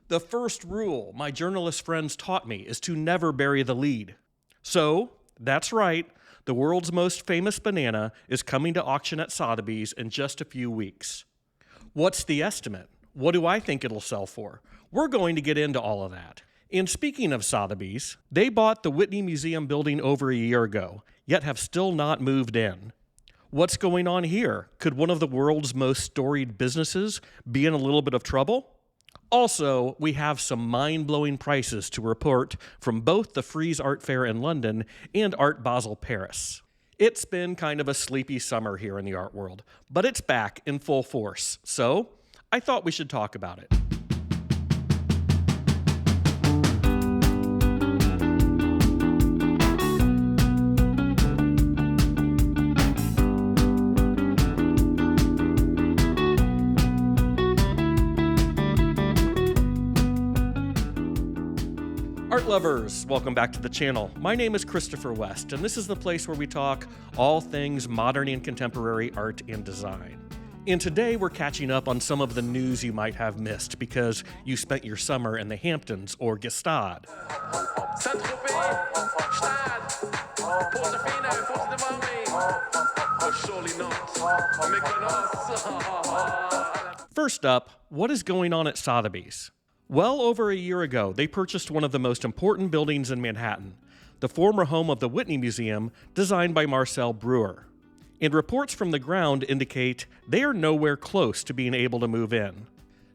The first rule my journalist friends taught me is to never bury the lead. So, that's right, the world's most famous banana is coming to auction at Sotheby's in just a few weeks. What's the estimate? What do I think it'll sell for? We're going to get into all of that. And speaking of Sotheby's, they bought the Whitney Museum building over a year ago, yet have still not moved in. What's going on here? Could one of the world's most storied businesses be in a little bit of trouble? Also, we have some mind-blowing prices to report from both the Frieze Art Fair in London and Art Basel Paris. It's been kind of a sleepy summer here in the art world, but it's back in full force, so I thought we should talk about it. Art lovers, welcome back to the channel. My name is Christopher West, and this is the place where we talk all things modern and contemporary art and design. And today we're catching up on some of the news you might have missed because you spent your summer in the Hamptons or Gstaad. First up, what is going on at Sotheby's? Well over a year ago, they purchased one of the most important buildings in Manhattan, the former home of the Whitney Museum, designed by Marcel Breuer. And reports from the ground indicate they are nowhere close to being able to move in.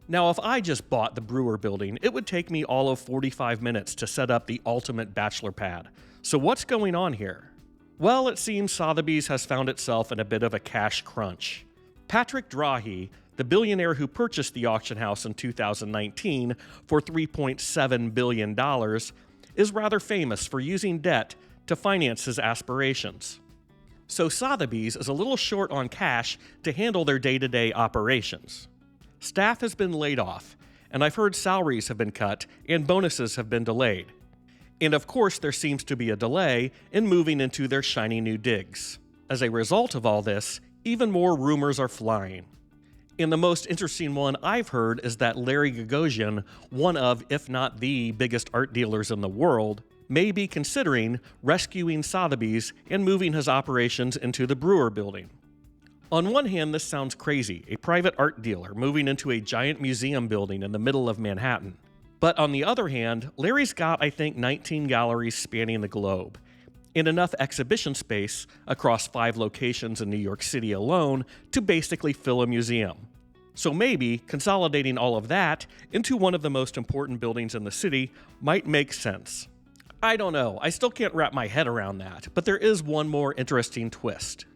Now, if I just bought the Breuer building, it would take me all of 45 minutes to set up the ultimate bachelor pad. So what's going on here? Well, it seems Sotheby's has found itself in a bit of a cash crunch. Patrick Drahi, the billionaire who purchased the auction house in 2019 for $3.7 billion, is rather famous for using debt to finance his aspirations. So Sotheby's is a little short on cash to handle their day-to-day operations. Staff has been laid off, and I've heard salaries have been cut and bonuses have been delayed. And of course, there seems to be a delay in moving into their shiny new digs. As a result of all this, even more rumors are flying. And the most interesting one I've heard is that Larry Gagosian, one of, if not the biggest art dealers in the world, may be considering rescuing Sotheby's and moving his operations into the Breuer building. On one hand, this sounds crazy, a private art dealer moving into a giant museum building in the middle of Manhattan. But on the other hand, Larry's got, I think, 19 galleries spanning the globe, and enough exhibition space across 5 locations in New York City alone to basically fill a museum. So maybe consolidating all of that into one of the most important buildings in the city might make sense. I don't know, I still can't wrap my head around that, but there is one more interesting twist.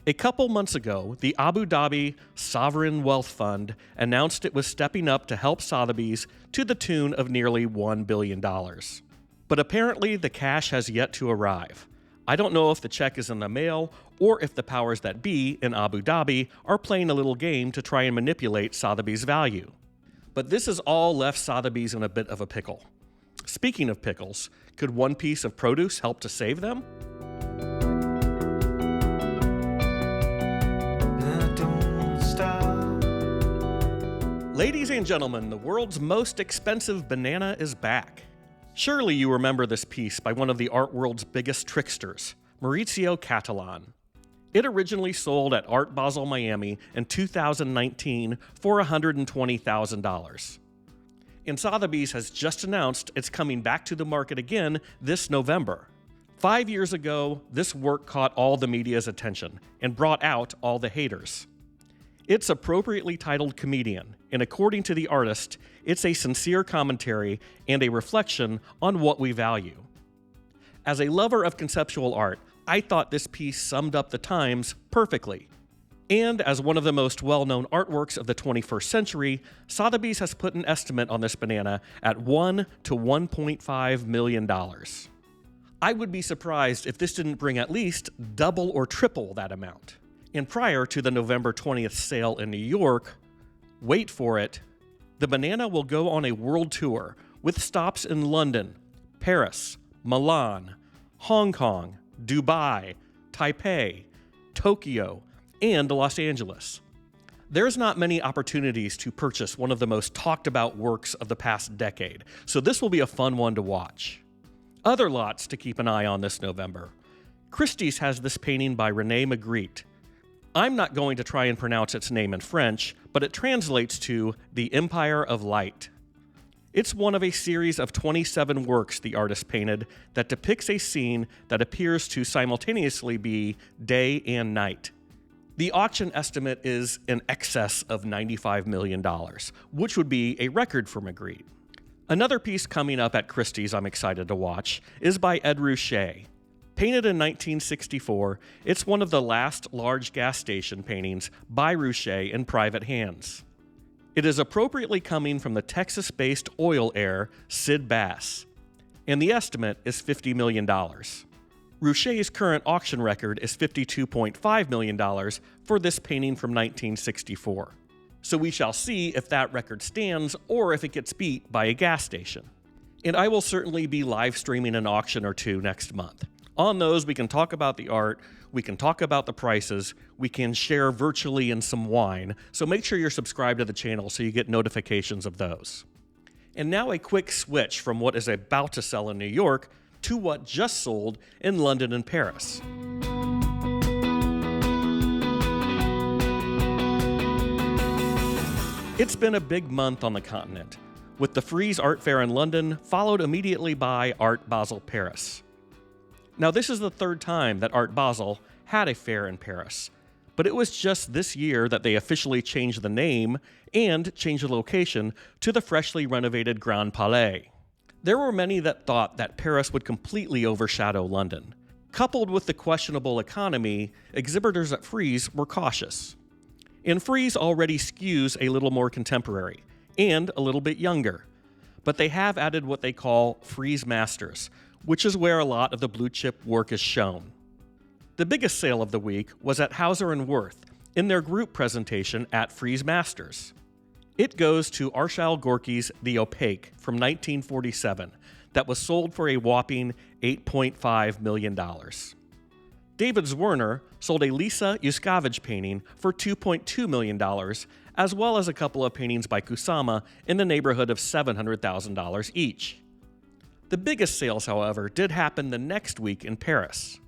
A couple months ago, the Abu Dhabi Sovereign Wealth Fund announced it was stepping up to help Sotheby's to the tune of nearly $1 billion. But apparently the cash has yet to arrive. I don't know if the check is in the mail or if the powers that be in Abu Dhabi are playing a little game to try and manipulate Sotheby's value. But this has all left Sotheby's in a bit of a pickle. Speaking of pickles, could one piece of produce help to save them? Ladies and gentlemen, the world's most expensive banana is back. Surely you remember this piece by one of the art world's biggest tricksters, Maurizio Cattelan. It originally sold at Art Basel, Miami in 2019 for $120,000. And Sotheby's has just announced it's coming back to the market again this November. 5 years ago, this work caught all the media's attention and brought out all the haters. It's appropriately titled Comedian, and according to the artist, it's a sincere commentary and a reflection on what we value. As a lover of conceptual art, I thought this piece summed up the times perfectly. And as one of the most well-known artworks of the 21st century, Sotheby's has put an estimate on this banana at $1 to $1.5 million. I would be surprised if this didn't bring at least double or triple that amount. And prior to the November 20th sale in New York, wait for it, the banana will go on a world tour with stops in London, Paris, Milan, Hong Kong, Dubai, Taipei, Tokyo, and Los Angeles. There's not many opportunities to purchase one of the most talked about works of the past decade, so this will be a fun one to watch. Other lots to keep an eye on this November. Christie's has this painting by René Magritte. I'm not going to try and pronounce its name in French, but it translates to The Empire of Light. It's one of a series of 27 works the artist painted that depicts a scene that appears to simultaneously be day and night. The auction estimate is in excess of $95 million, which would be a record for Magritte. Another piece coming up at Christie's I'm excited to watch is by Ed Ruscha. Painted in 1964, it's one of the last large gas station paintings by Ruscha in private hands. It is appropriately coming from the Texas-based oil heir Sid Bass, and the estimate is $50 million. Ruscha's current auction record is $52.5 million for this painting from 1964. So we shall see if that record stands or if it gets beat by a gas station. And I will certainly be live streaming an auction or two next month. On those, we can talk about the art, we can talk about the prices, we can share virtually in some wine, so make sure you're subscribed to the channel so you get notifications of those. And now a quick switch from what is about to sell in New York to what just sold in London and Paris. It's been a big month on the continent, with the Frieze Art Fair in London followed immediately by Art Basel Paris. Now, this is the third time that Art Basel had a fair in Paris, but it was just this year that they officially changed the name and changed the location to the freshly renovated Grand Palais. There were many that thought that Paris would completely overshadow London. Coupled with the questionable economy, exhibitors at Frieze were cautious. And Frieze already skews a little more contemporary and a little bit younger, but they have added what they call Frieze Masters, which is where a lot of the blue chip work is shown. The biggest sale of the week was at Hauser & Wirth in their group presentation at Frieze Masters. It goes to Arshile Gorky's The Opaque from 1947 that was sold for a whopping $8.5 million. David Zwirner sold a Lisa Yuskavage painting for $2.2 million, as well as a couple of paintings by Kusama in the neighborhood of $700,000 each. The biggest sales, however, did happen the next week in Paris.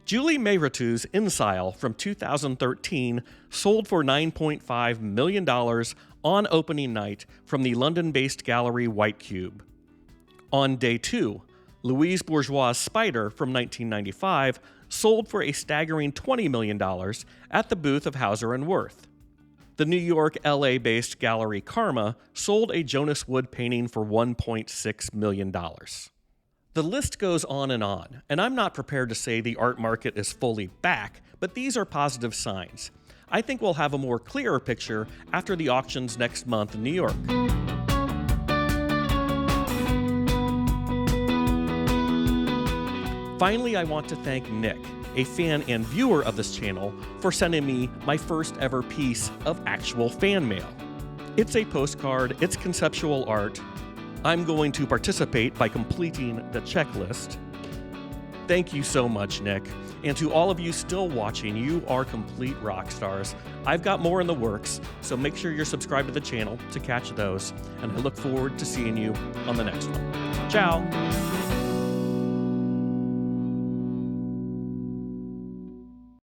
Julie Meyritou's Insile from 2013 sold for $9.5 million on opening night from the London-based gallery White Cube. On day 2, Louise Bourgeois' Spider from 1995 sold for a staggering $20 million at the booth of Hauser & Wirth. The New York, LA-based gallery Karma sold a Jonas Wood painting for $1.6 million. The list goes on, and I'm not prepared to say the art market is fully back, but these are positive signs. I think we'll have a more clearer picture after the auctions next month in New York. Finally, I want to thank Nick, a fan and viewer of this channel, for sending me my first ever piece of actual fan mail. It's a postcard, it's conceptual art. I'm going to participate by completing the checklist. Thank you so much, Nick. And to all of you still watching, you are complete rock stars. I've got more in the works, so make sure you're subscribed to the channel to catch those, and I look forward to seeing you on the next one. Ciao!